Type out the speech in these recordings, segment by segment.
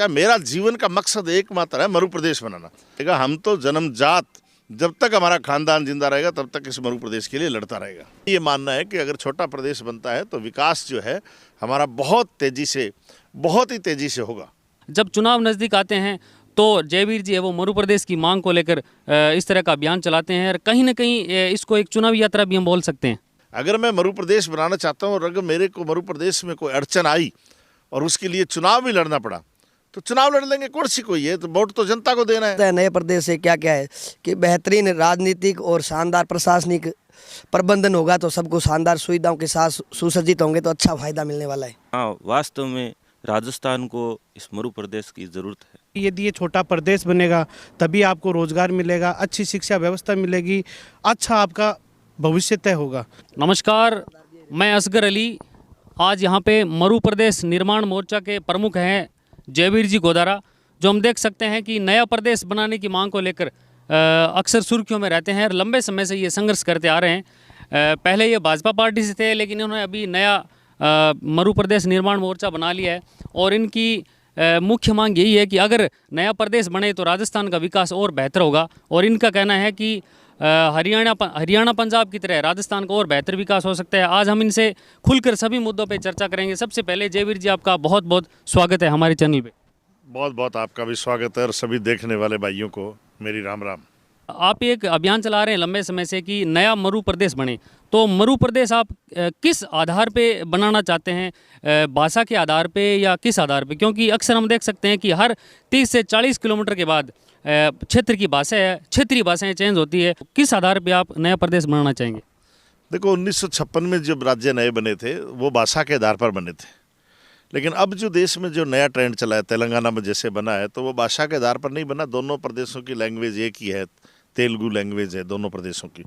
क्या मेरा जीवन का मकसद एकमात्र है मरु प्रदेश बनाना। हम तो जन्मजात जब तक हमारा खानदान जिंदा रहेगा तब तक इस मरु प्रदेश के लिए लड़ता रहेगा। ये मानना है कि अगर छोटा प्रदेश बनता है तो विकास जो है हमारा बहुत ही तेजी से होगा। जब चुनाव नज़दीक आते हैं तो जयवीर जी है वो मरु प्रदेश की मांग को लेकर इस तरह का अभियान चलाते हैं और कहीं ना कहीं इसको एक चुनावी यात्रा भी हम बोल सकते हैं। अगर मैं मरु प्रदेश बनाना चाहता हूँ और अगर मेरे को मरु प्रदेश में कोई अड़चन आई और उसके लिए चुनाव भी लड़ना पड़ा तो चुनाव लड़ लेंगे। कौन सी कोई है, तो वोट तो जनता को देना है। नए प्रदेश से क्या क्या है कि बेहतरीन राजनीतिक और शानदार प्रशासनिक प्रबंधन होगा तो सबको शानदार सुविधाओं के साथ सुसज्जित होंगे तो अच्छा फायदा मिलने वाला है। हाँ, वास्तव में राजस्थान को इस मरु प्रदेश की ज़रूरत है। यदि ये छोटा प्रदेश बनेगा तभी आपको रोजगार मिलेगा, अच्छी शिक्षा व्यवस्था मिलेगी, अच्छा आपका भविष्य तय होगा। नमस्कार, मैं असगर अली। आज यहाँ पे मरु प्रदेश निर्माण मोर्चा के प्रमुख हैं जयवीर जी गोदारा, जो हम देख सकते हैं कि नया प्रदेश बनाने की मांग को लेकर अक्सर सुर्खियों में रहते हैं और लंबे समय से ये संघर्ष करते आ रहे हैं। पहले ये भाजपा पार्टी से थे लेकिन इन्होंने अभी नया मरु प्रदेश निर्माण मोर्चा बना लिया है और इनकी मुख्य मांग यही है कि अगर नया प्रदेश बने तो राजस्थान का विकास और बेहतर होगा और इनका कहना है कि हरियाणा पंजाब की तरह राजस्थान का और बेहतर विकास हो सकता है। आज हम इनसे खुलकर सभी मुद्दों पे चर्चा करेंगे। सबसे पहले जयवीर जी, आपका बहुत बहुत स्वागत है हमारे चैनल पे। बहुत बहुत आपका भी स्वागत है और सभी देखने वाले भाइयों को मेरी राम राम। आप एक अभियान चला रहे हैं लंबे समय से कि नया मरु प्रदेश बने, तो मरु प्रदेश आप किस आधार पे बनाना चाहते हैं? भाषा के आधार पे या किस आधार पे? क्योंकि अक्सर हम देख सकते हैं कि हर 30 से 40 किलोमीटर के बाद क्षेत्र की भाषा है, क्षेत्रीय भाषाएं चेंज होती है। किस आधार पे आप नया प्रदेश बनाना चाहेंगे? देखो, 1956 में जब राज्य नए बने थे वो भाषा के आधार पर बने थे, लेकिन अब जो देश में जो नया ट्रेंड चला है तेलंगाना में जैसे बना है तो वो भाषा के आधार पर नहीं बना। दोनों प्रदेशों की लैंग्वेज एक ही है, तेलुगु लैंग्वेज है दोनों प्रदेशों की।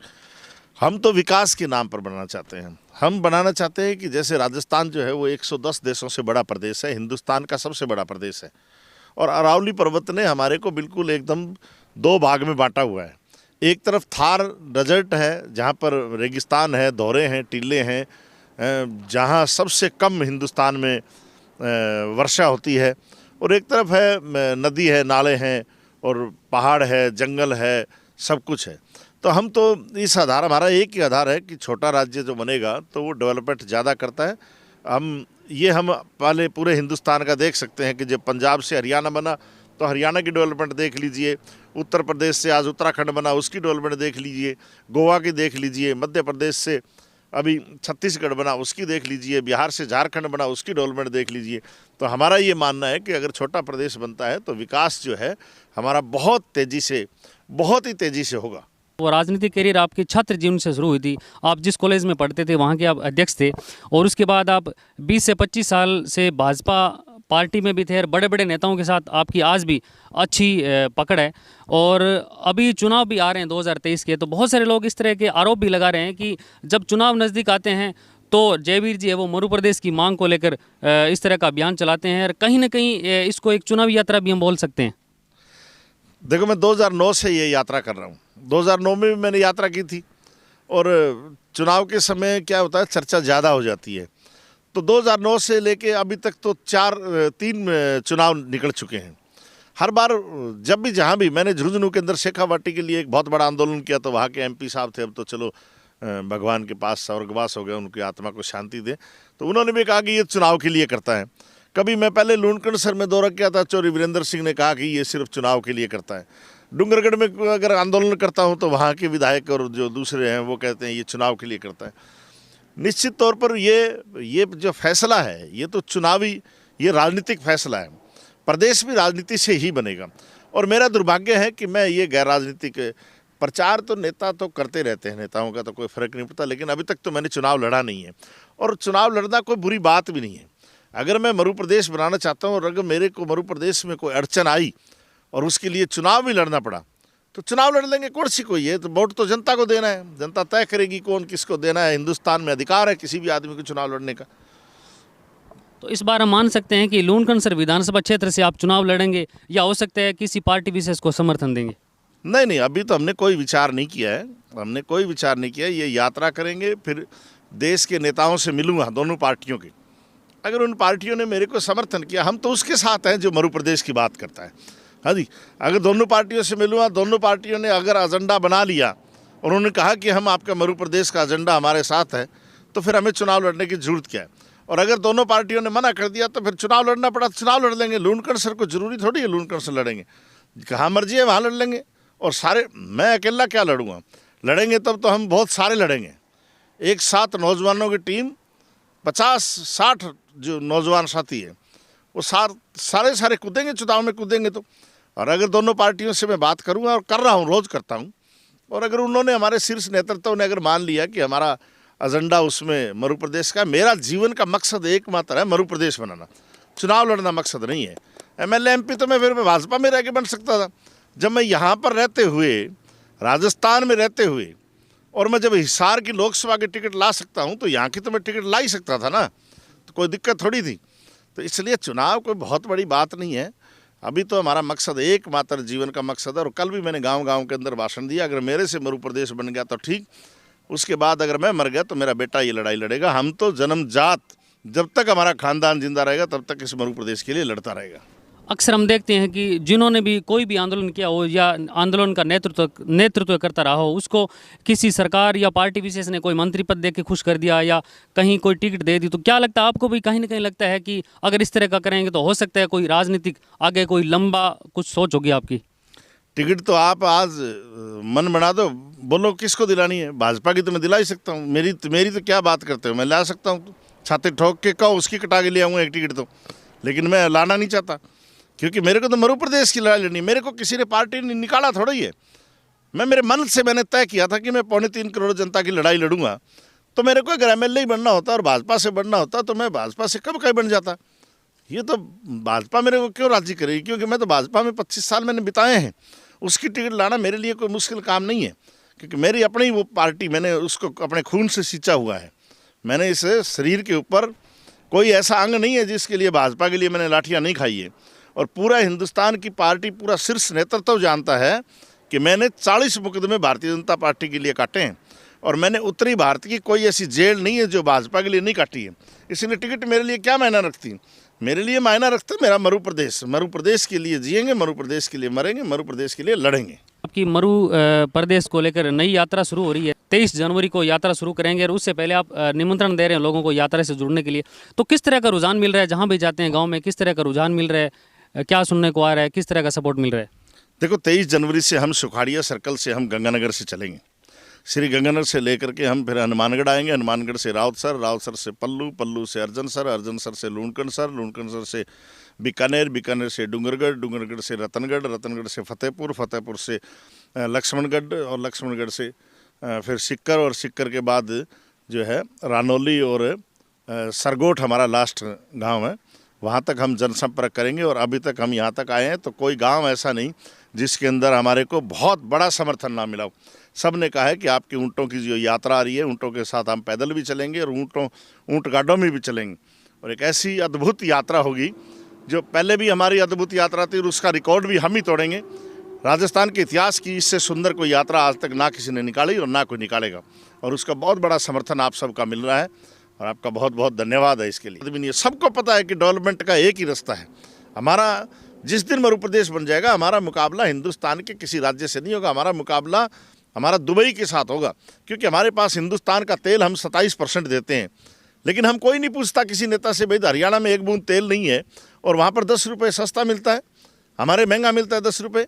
हम तो विकास के नाम पर बनाना चाहते हैं। हम बनाना चाहते हैं कि जैसे राजस्थान जो है वो 110 देशों से बड़ा प्रदेश है, हिंदुस्तान का सबसे बड़ा प्रदेश है और अरावली पर्वत ने हमारे को बिल्कुल एकदम दो भाग में बांटा हुआ है। एक तरफ थार डेजर्ट है जहाँ पर रेगिस्तान है, दौरे हैं, टीले हैं, जहाँ सबसे कम हिंदुस्तान में वर्षा होती है, और एक तरफ है नदी है, नाले हैं और पहाड़ है, जंगल है, सब कुछ है। तो हम तो इस आधार, हमारा एक ही आधार है कि छोटा राज्य जो बनेगा तो वो डेवलपमेंट ज़्यादा करता है। हम पहले पूरे हिंदुस्तान का देख सकते हैं कि जब पंजाब से हरियाणा बना तो हरियाणा की डेवलपमेंट देख लीजिए, उत्तर प्रदेश से आज उत्तराखंड बना उसकी डेवलपमेंट देख लीजिए, गोवा की देख लीजिए, मध्य प्रदेश से अभी छत्तीसगढ़ बना उसकी देख लीजिए, बिहार से झारखंड बना उसकी डेवलपमेंट देख लीजिए। तो हमारा ये मानना है कि अगर छोटा प्रदेश बनता है तो विकास जो है हमारा बहुत ही तेज़ी से होगा। वो राजनीतिक करियर आपके छात्र जीवन से शुरू हुई थी। आप जिस कॉलेज में पढ़ते थे वहाँ के आप अध्यक्ष थे और उसके बाद आप 20 से 25 साल से भाजपा पार्टी में भी थे और बड़े बड़े नेताओं के साथ आपकी आज भी अच्छी पकड़ है। और अभी चुनाव भी आ रहे हैं 2023 के, तो बहुत सारे लोग इस तरह के आरोप भी लगा रहे हैं कि जब चुनाव नज़दीक आते हैं तो जयवीर जी है वो मरु प्रदेश की मांग को लेकर इस तरह का अभियान चलाते हैं और कहीं ना कहीं इसको एक चुनावी यात्रा भी हम बोल सकते हैं। देखो, मैं 2009 से ये यात्रा कर रहा हूँ। 2009 में भी मैंने यात्रा की थी और चुनाव के समय क्या होता है, चर्चा ज़्यादा हो जाती है। तो 2009 से लेके अभी तक तो 3 चुनाव निकल चुके हैं। हर बार जब भी जहाँ भी मैंने झुंझुनू के अंदर शेखावाटी के लिए एक बहुत बड़ा आंदोलन किया तो वहाँ के MP साहब थे, अब तो चलो भगवान के पास स्वर्गवास हो गया, उनकी आत्मा को शांति दे, तो उन्होंने भी कहा कि ये चुनाव के लिए करता है। कभी मैं पहले लूणकंड सर में दौरा किया था, चौधरी वीरेंद्र सिंह ने कहा कि ये सिर्फ चुनाव के लिए करता है। डूंगरगढ़ में अगर आंदोलन करता हूँ तो वहाँ के विधायक और जो दूसरे हैं वो कहते हैं ये चुनाव के लिए करता है। निश्चित तौर पर ये जो फैसला है ये तो चुनावी, ये राजनीतिक फैसला है। प्रदेश भी राजनीति से ही बनेगा और मेरा दुर्भाग्य है कि मैं ये गैर राजनीतिक प्रचार तो नेता तो करते रहते हैं, नेताओं का तो कोई फ़र्क नहीं पड़ता, लेकिन अभी तक तो मैंने चुनाव लड़ा नहीं है और चुनाव लड़ना कोई बुरी बात भी नहीं है। अगर मैं मरु प्रदेश बनाना चाहता हूँ और अगर मेरे को मरु प्रदेश में कोई अड़चन आई और उसके लिए चुनाव भी लड़ना पड़ा तो चुनाव लड़ लेंगे। कौन सी कोई है, तो वोट तो जनता को देना है, जनता तय करेगी कौन किसको देना है। हिंदुस्तान में अधिकार है किसी भी आदमी को चुनाव लड़ने का। तो इस बार हम मान सकते हैं कि लूणकंड विधानसभा क्षेत्र से आप चुनाव लड़ेंगे या हो सकता है किसी पार्टी विशेष को समर्थन देंगे? नहीं, अभी तो हमने कोई विचार नहीं किया है। ये यात्रा करेंगे, फिर देश के नेताओं से मिलूंगा दोनों पार्टियों के, अगर उन पार्टियों ने मेरे को समर्थन किया, हम तो उसके साथ हैं जो मध्य प्रदेश की बात करता है। हाँ जी, अगर दोनों पार्टियों से मिलूँगा, दोनों पार्टियों ने अगर एजेंडा बना लिया और उन्होंने कहा कि हम आपका मध्य प्रदेश का एजेंडा हमारे साथ है, तो फिर हमें चुनाव लड़ने की जरूरत क्या है। और अगर दोनों पार्टियों ने मना कर दिया तो फिर चुनाव लड़ना पड़ा, चुनाव लड़ लेंगे। लूणकरण सर को जरूरी थोड़ी है लूणकरण से लड़ेंगे, कहाँ मर्जी है वहाँ लड़ लेंगे। और सारे, मैं अकेला क्या लड़ूंगा, लड़ेंगे तब तो हम बहुत सारे लड़ेंगे। एक साथ नौजवानों की टीम 50-60 जो नौजवान साथी है वो सारे कूदेंगे, चुनाव में कूदेंगे तो। और अगर दोनों पार्टियों से मैं बात करूंगा, और कर रहा हूं, रोज़ करता हूं, और अगर उन्होंने, हमारे शीर्ष नेतृत्व ने अगर मान लिया कि हमारा एजेंडा उसमें मध्य प्रदेश का, मेरा जीवन का मकसद एकमात्र है मध्य प्रदेश बनाना, चुनाव लड़ना मकसद नहीं है। MLA MP तो मैं फिर भाजपा में रह के बन सकता था। जब मैं यहाँ पर रहते हुए, राजस्थान में रहते हुए, और मैं जब हिसार की लोकसभा की टिकट ला सकता हूँ तो यहाँ की तो मैं टिकट ला ही सकता था ना, तो कोई दिक्कत थोड़ी थी। तो इसलिए चुनाव कोई बहुत बड़ी बात नहीं है। अभी तो हमारा मकसद, एकमात्र जीवन का मकसद है। और कल भी मैंने गांव-गांव के अंदर भाषण दिया, अगर मेरे से मध्य प्रदेश बन गया तो ठीक, उसके बाद अगर मैं मर गया तो मेरा बेटा ये लड़ाई लड़ेगा। हम तो जन्मजात, जब तक हमारा खानदान जिंदा रहेगा तब तक इस मध्य प्रदेश के लिए लड़ता रहेगा। अक्सर हम देखते हैं कि जिन्होंने भी कोई भी आंदोलन किया हो या आंदोलन का नेतृत्व करता रहा हो, उसको किसी सरकार या पार्टी विशेष ने कोई मंत्री पद दे के खुश कर दिया या कहीं कोई टिकट दे दी। तो क्या लगता है आपको भी, कहीं ना कहीं लगता है कि अगर इस तरह का करेंगे तो हो सकता है कोई राजनीतिक आगे कोई लंबा कुछ सोच होगी आपकी? टिकट तो आप आज मन बना दो, बोलो किसको दिलानी है। भाजपा की तो मैं दिला ही सकता हूँ, मेरी तो क्या बात करते हो, मैं ला सकता हूँ। छाते ठोक के कहो उसकी कटा के ले आऊँगा एक टिकट तो, लेकिन मैं लाना नहीं चाहता, क्योंकि मेरे को तो मध्य प्रदेश की लड़ाई लड़नी। मेरे को किसी ने पार्टी ने निकाला थोड़ा ही है। मेरे मन से मैंने तय किया था कि मैं 3.25 करोड़ जनता की लड़ाई लड़ूंगा। तो मेरे को अगर MLA ही बनना होता और भाजपा से बनना होता तो मैं भाजपा से कब कहीं बन जाता। ये तो भाजपा मेरे को क्यों राजी करेगी, क्योंकि मैं तो भाजपा में 25 साल मैंने बिताए हैं। उसकी टिकट लाना मेरे लिए कोई मुश्किल काम नहीं है, क्योंकि मेरी अपनी वो पार्टी, मैंने उसको अपने खून से सींचा हुआ है। मैंने इस शरीर के ऊपर कोई ऐसा अंग नहीं है जिसके लिए भाजपा के लिए मैंने लाठियाँ नहीं खाई है। और पूरा हिंदुस्तान की पार्टी, पूरा शीर्ष नेतृत्व जानता है कि मैंने 40 मुकदमे भारतीय जनता पार्टी के लिए काटे हैं, और मैंने उत्तरी भारत की कोई ऐसी जेल नहीं है जो भाजपा के लिए नहीं काटी है। इसलिए टिकट मेरे लिए क्या मायना रखती है, मेरे लिए मायना रखता है मेरा मध्य प्रदेश। मध्य प्रदेश के लिए जिएंगे, मध्य प्रदेश के लिए मरेंगे, मध्य प्रदेश के लिए लड़ेंगे। आपकी मध्य प्रदेश को लेकर नई यात्रा शुरू हो रही है, 23 जनवरी को यात्रा शुरू करेंगे, और उससे पहले आप निमंत्रण दे रहे हैं लोगों को यात्रा से जुड़ने के लिए। तो किस तरह का रुझान मिल रहा है, जहाँ भी जाते हैं गाँव में किस तरह का रुझान मिल रहा है, क्या सुनने को आ रहा है, किस तरह का सपोर्ट मिल रहा है? देखो, 23 जनवरी से हम सुखाड़िया सर्कल से हम गंगानगर से चलेंगे। श्री गंगानगर से लेकर के हम फिर हनुमानगढ़ आएंगे, हनुमानगढ़ से राउत सर से पल्लू से अर्जन सर से लूणकरण सर से बीकानेर से डूंगरगढ़ से रतनगढ़ से फतेहपुर से लक्ष्मणगढ़, और लक्ष्मणगढ़ से फिर सिक्कर, और सिक्कर के बाद जो है रानौली और सरगोट हमारा लास्ट गांव है। वहाँ तक हम जनसंपर्क करेंगे। और अभी तक हम यहाँ तक आए हैं तो कोई गांव ऐसा नहीं जिसके अंदर हमारे को बहुत बड़ा समर्थन ना मिला हो। सब ने कहा है कि आपकी ऊँटों की जो यात्रा आ रही है, ऊँटों के साथ हम पैदल भी चलेंगे और ऊँट गाड़ों में भी चलेंगे, और एक ऐसी अद्भुत यात्रा होगी जो पहले भी हमारी अद्भुत यात्रा थी, और उसका रिकॉर्ड भी हम ही तोड़ेंगे। राजस्थान के इतिहास की इससे सुंदर कोई यात्रा आज तक ना किसी ने निकाली और ना कोई निकालेगा, और उसका बहुत बड़ा समर्थन आप सबका मिल रहा है, और आपका बहुत बहुत धन्यवाद है इसके लिए। सबको पता है कि डेवलपमेंट का एक ही रास्ता है हमारा। जिस दिन मध्य प्रदेश बन जाएगा, हमारा मुकाबला हिंदुस्तान के किसी राज्य से नहीं होगा, हमारा मुकाबला हमारा दुबई के साथ होगा, क्योंकि हमारे पास हिंदुस्तान का तेल हम 27% देते हैं। लेकिन हम कोई नहीं पूछता किसी नेता से, भाई हरियाणा में एक बूंद तेल नहीं है और वहाँ पर 10 रुपये सस्ता मिलता है, हमारे महंगा मिलता है 10 रुपये।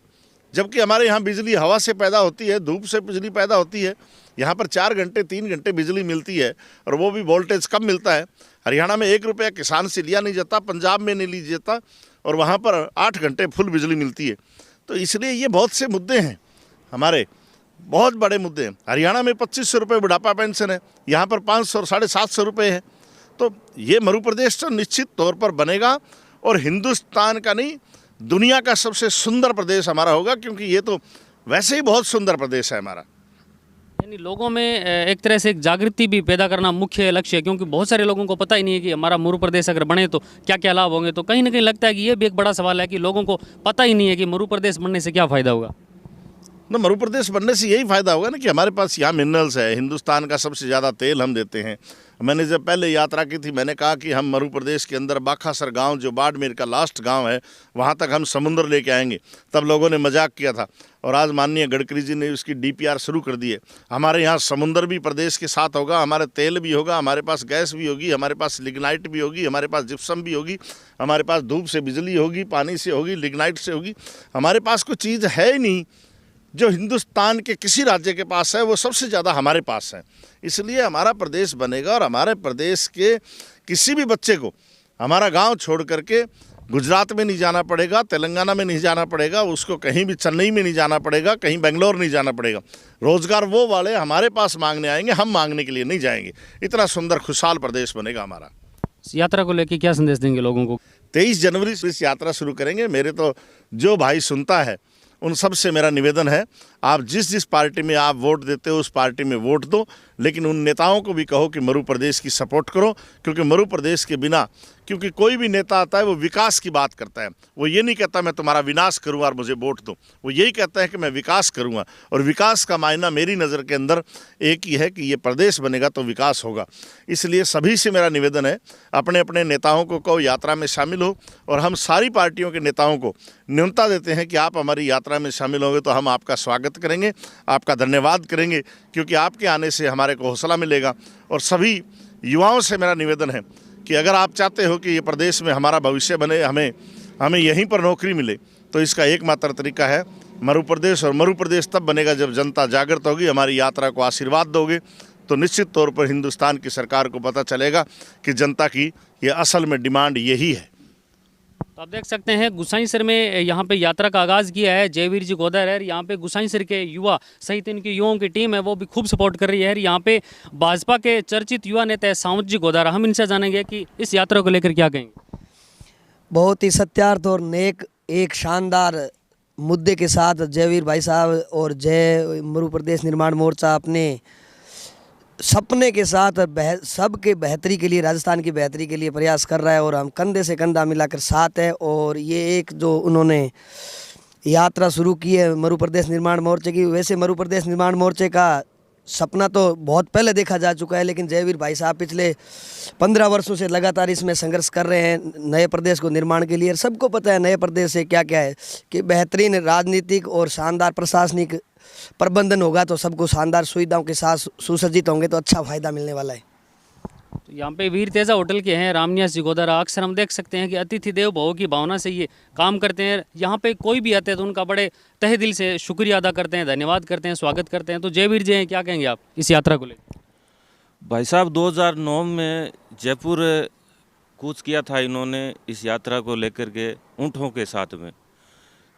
जबकि हमारे यहाँ बिजली हवा से पैदा होती है, धूप से बिजली पैदा होती है। यहाँ पर 4 घंटे 3 घंटे बिजली मिलती है, और वो भी वोल्टेज कम मिलता है। हरियाणा में 1 रुपया किसान से लिया नहीं जाता, पंजाब में नहीं ली जाता, और वहाँ पर 8 घंटे फुल बिजली मिलती है। तो इसलिए ये बहुत से मुद्दे हैं हमारे, बहुत बड़े मुद्दे हैं। हरियाणा में 2500 रुपये बुढ़ापा पेंशन है, यहाँ पर 500 और 750 रुपये है। तो ये मध्य प्रदेश तो निश्चित तौर पर बनेगा, और हिंदुस्तान का नहीं, दुनिया का सबसे सुंदर प्रदेश हमारा होगा, क्योंकि ये तो वैसे ही बहुत सुंदर प्रदेश है हमारा। यानी लोगों में एक तरह से एक जागृति भी पैदा करना मुख्य लक्ष्य है, क्योंकि बहुत सारे लोगों को पता ही नहीं है कि हमारा मध्य प्रदेश अगर बने तो क्या क्या लाभ होंगे। तो कहीं ना कहीं लगता है कि ये भी एक बड़ा सवाल है कि लोगों को पता ही नहीं है कि मध्य प्रदेश बनने से क्या फ़ायदा होगा। ना मध्य प्रदेश बनने से यही फायदा होगा ना कि हमारे पास यहाँ मिनरल्स है, हिंदुस्तान का सबसे ज़्यादा तेल हम देते हैं। मैंने जब पहले यात्रा की थी मैंने कहा कि हम मध्य प्रदेश के अंदर बाखासर गांव जो बाड़मेर का लास्ट गांव है वहाँ तक हम समुद्र लेके आएंगे। तब लोगों ने मजाक किया था और आज माननीय गडकरी जी ने उसकी DPR शुरू कर दी है। हमारे यहाँ समुद्र भी प्रदेश के साथ होगा, हमारे तेल भी होगा, हमारे पास गैस भी होगी, हमारे पास लिग्नाइट भी होगी, हमारे पास जिप्सम भी होगी, हमारे पास धूप से बिजली होगी, पानी से होगी, लिग्नाइट से होगी। हमारे पास कोई चीज़ है ही नहीं जो हिंदुस्तान के किसी राज्य के पास है, वो सबसे ज़्यादा हमारे पास है। इसलिए हमारा प्रदेश बनेगा और हमारे प्रदेश के किसी भी बच्चे को हमारा गांव छोड़ करके गुजरात में नहीं जाना पड़ेगा, तेलंगाना में नहीं जाना पड़ेगा, उसको कहीं भी चेन्नई में नहीं जाना पड़ेगा, कहीं बेंगलोर नहीं जाना पड़ेगा। रोज़गार वो वाले हमारे पास मांगने आएंगे, हम मांगने के लिए नहीं जाएंगे। इतना सुंदर खुशहाल प्रदेश बनेगा हमारा। इस यात्रा को लेकर क्या संदेश देंगे लोगों को? 23 जनवरी से इस यात्रा शुरू करेंगे। मेरे तो जो भाई सुनता है उन सब से मेरा निवेदन है, आप जिस जिस पार्टी में आप वोट देते हो उस पार्टी में वोट दो, लेकिन उन नेताओं को भी कहो कि मध्य प्रदेश की सपोर्ट करो, क्योंकि मध्य प्रदेश के बिना, क्योंकि कोई भी नेता आता है वो विकास की बात करता है। वो ये नहीं कहता मैं तुम्हारा विनाश करूँगा और मुझे वोट दो, वो यही कहता है कि मैं विकास करूँगा। और विकास का मायना मेरी नज़र के अंदर एक ही है कि ये प्रदेश बनेगा तो विकास होगा। इसलिए सभी से मेरा निवेदन है, अपने अपने नेताओं को कहो यात्रा में शामिल हो, और हम सारी पार्टियों के नेताओं को न्योता देते हैं कि आप हमारी यात्रा में शामिल होंगे तो हम आपका स्वागत करेंगे, आपका धन्यवाद करेंगे, क्योंकि आपके आने से हमारे को हौसला मिलेगा। और सभी युवाओं से मेरा निवेदन है कि अगर आप चाहते हो कि ये प्रदेश में हमारा भविष्य बने, हमें यहीं पर नौकरी मिले, तो इसका एकमात्र तरीका है मध्य प्रदेश। और मध्य प्रदेश तब बनेगा जब जनता जागृत होगी, हमारी यात्रा को आशीर्वाद दोगे, तो निश्चित तौर पर हिंदुस्तान की सरकार को पता चलेगा कि जनता की ये असल में डिमांड यही है। तो आप देख सकते हैं गुसाईसर में यहाँ पे यात्रा का आगाज़ किया है जयवीर जी गोदार है। यहाँ पे गुसाईसर के युवा सहित इनकी युवाओं की टीम है वो भी खूब सपोर्ट कर रही है। यहाँ पे भाजपा के चर्चित युवा नेता है सावंत जी गोदारा, हम इनसे जानेंगे कि इस यात्रा को लेकर क्या कहेंगे। बहुत ही सत्यार्थ और नेक एक शानदार मुद्दे के साथ जयवीर भाई साहब और जय मध्य प्रदेश निर्माण मोर्चा अपने सपने के साथ सबके बेहतरी के लिए, राजस्थान की बेहतरी के लिए प्रयास कर रहा है, और हम कंधे से कंधा मिलाकर साथ है। और ये एक जो उन्होंने यात्रा शुरू की है मध्य प्रदेश निर्माण मोर्चे की, वैसे मध्य प्रदेश निर्माण मोर्चे का सपना तो बहुत पहले देखा जा चुका है, लेकिन जयवीर भाई साहब पिछले 15 वर्षों से लगातार इसमें संघर्ष कर रहे हैं नए प्रदेश को निर्माण के लिए। सबको पता है नए प्रदेश से क्या क्या है कि बेहतरीन राजनीतिक और शानदार प्रशासनिक प्रबंधन होगा तो सबको शानदार सुविधाओं के साथ सुसज्जित होंगे तो अच्छा फायदा मिलने वाला है। तो यहाँ पे वीर तेजा होटल के हैं रामनिवास जी गोदारा, अक्सर हम देख सकते हैं कि अतिथि देव भव की भावना से ये काम करते हैं। यहाँ पे कोई भी आते हैं तो उनका बड़े तहे दिल से शुक्रिया अदा करते हैं, धन्यवाद करते हैं, स्वागत करते हैं। तो जयवीर जी हैं, क्या कहेंगे आप इस यात्रा को लेकर? भाई साहब 2009 में जयपुर कूच किया था इन्होंने इस यात्रा को लेकर के ऊँटों के साथ में।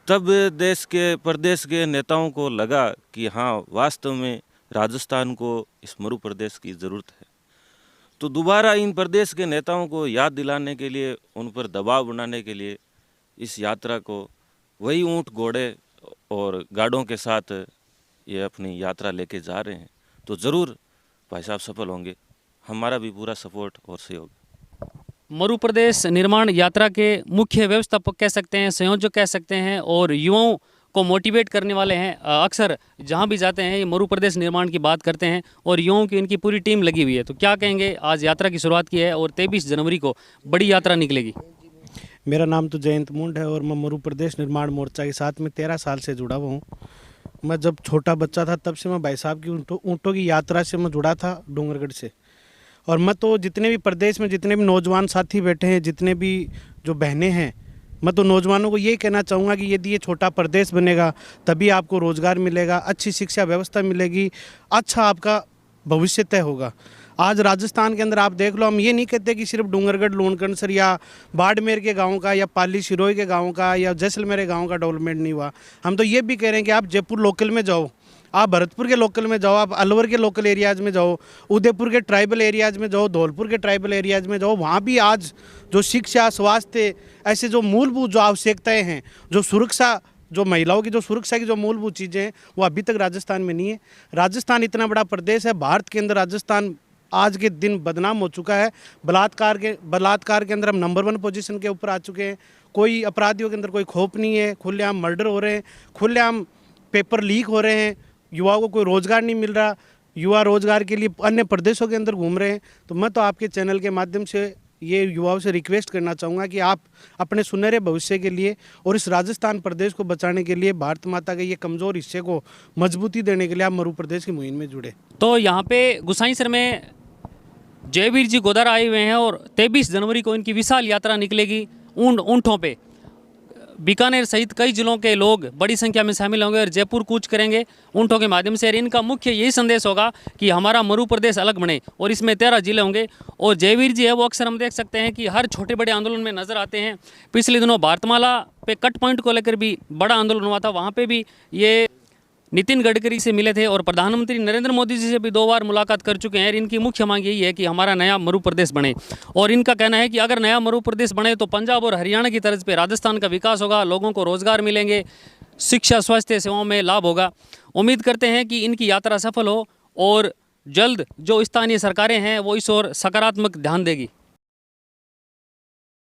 तब देश के प्रदेश के नेताओं को लगा कि हाँ वास्तव में राजस्थान को इस मध्य प्रदेश की ज़रूरत है। तो दोबारा इन प्रदेश के नेताओं को याद दिलाने के लिए, उन पर दबाव बनाने के लिए इस यात्रा को वही ऊँट घोड़े और गाड़ों के साथ ये अपनी यात्रा लेके जा रहे हैं। तो ज़रूर भाई साहब सफल होंगे, हमारा भी पूरा सपोर्ट और सहयोग। मध्य प्रदेश निर्माण यात्रा के मुख्य व्यवस्थापक कह सकते हैं, संयोजक कह सकते हैं, और युवाओं को मोटिवेट करने वाले हैं। अक्सर जहां भी जाते हैं ये मध्य प्रदेश निर्माण की बात करते हैं और युवाओं की इनकी पूरी टीम लगी हुई है। तो क्या कहेंगे, आज यात्रा की शुरुआत की है और 23 जनवरी को बड़ी यात्रा निकलेगी। मेरा नाम तो जयंत मुंड है और मैं मध्य प्रदेश निर्माण मोर्चा के साथ में 13 साल से जुड़ा हुआ हूँ। मैं जब छोटा बच्चा था तब से मैं भाई साहब की ऊँटों की यात्रा से मैं जुड़ा था डूंगरगढ़ से। और मैं तो जितने भी प्रदेश में जितने भी नौजवान साथी बैठे हैं, जितने भी जो बहनें हैं, मैं तो नौजवानों को यही कहना चाहूँगा कि यदि ये छोटा प्रदेश बनेगा तभी आपको रोज़गार मिलेगा, अच्छी शिक्षा व्यवस्था मिलेगी, अच्छा आपका भविष्य तय होगा। आज राजस्थान के अंदर आप देख लो, हम ये नहीं कहते कि सिर्फ डूंगरगढ़ लोनकनसर या बाड़मेर के गाँव का या पाली सिरोही के गाँव का या जैसलमेर के गाँव का डेवलपमेंट नहीं हुआ। हम तो ये भी कह रहे हैं कि आप जयपुर लोकल में जाओ, आप भरतपुर के लोकल में जाओ, आप अलवर के लोकल एरियाज़ में जाओ, उदयपुर के ट्राइबल एरियाज़ में जाओ, धौलपुर के ट्राइबल एरियाज़ में जाओ, वहाँ भी आज जो शिक्षा, स्वास्थ्य, ऐसे जो मूलभूत जो आवश्यकताएं हैं, जो सुरक्षा, जो महिलाओं की जो सुरक्षा की जो मूलभूत चीज़ें हैं, वो अभी तक राजस्थान में नहीं है। राजस्थान इतना बड़ा प्रदेश है, भारत के अंदर राजस्थान आज के दिन बदनाम हो चुका है। बलात्कार के अंदर हम नंबर 1 पोजीशन के ऊपर आ चुके हैं। कोई अपराधियों के अंदर कोई खौफ नहीं है, खुलेआम मर्डर हो रहे हैं, खुलेआम पेपर लीक हो रहे हैं, युवाओं को कोई रोज़गार नहीं मिल रहा, युवा रोज़गार के लिए अन्य प्रदेशों के अंदर घूम रहे हैं। तो मैं तो आपके चैनल के माध्यम से ये युवाओं से रिक्वेस्ट करना चाहूँगा कि आप अपने सुनहरे भविष्य के लिए और इस राजस्थान प्रदेश को बचाने के लिए, भारत माता के ये कमज़ोर हिस्से को मजबूती देने के लिए आप मरु प्रदेश की मुहिम में जुड़े। तो यहाँ पे गुसाईसर में जयवीर जी गोदारा आए हुए हैं और 23 जनवरी को इनकी विशाल यात्रा निकलेगी ऊँटों पे। बीकानेर सहित कई जिलों के लोग बड़ी संख्या में शामिल होंगे और जयपुर कूच करेंगे ऊँटों के माध्यम से। और इनका मुख्य यही संदेश होगा कि हमारा मरु प्रदेश अलग बने, और इसमें 13 जिले होंगे। और जयवीर जी है वो अक्सर हम देख सकते हैं कि हर छोटे बड़े आंदोलन में नजर आते हैं। पिछले दिनों भारतमाला पे कट पॉइंट को लेकर भी बड़ा आंदोलन हुआ था, वहाँ पे भी ये नितिन गडकरी से मिले थे और प्रधानमंत्री नरेंद्र मोदी जी से भी 2 बार मुलाकात कर चुके हैं। इनकी मुख्य मांग यही है कि हमारा नया मरु प्रदेश बने, और इनका कहना है कि अगर नया मरु प्रदेश बने तो पंजाब और हरियाणा की तर्ज पे राजस्थान का विकास होगा, लोगों को रोजगार मिलेंगे, शिक्षा स्वास्थ्य सेवाओं में लाभ होगा। उम्मीद करते हैं कि इनकी यात्रा सफल हो और जल्द जो स्थानीय सरकारें हैं वो इस ओर सकारात्मक ध्यान देगी।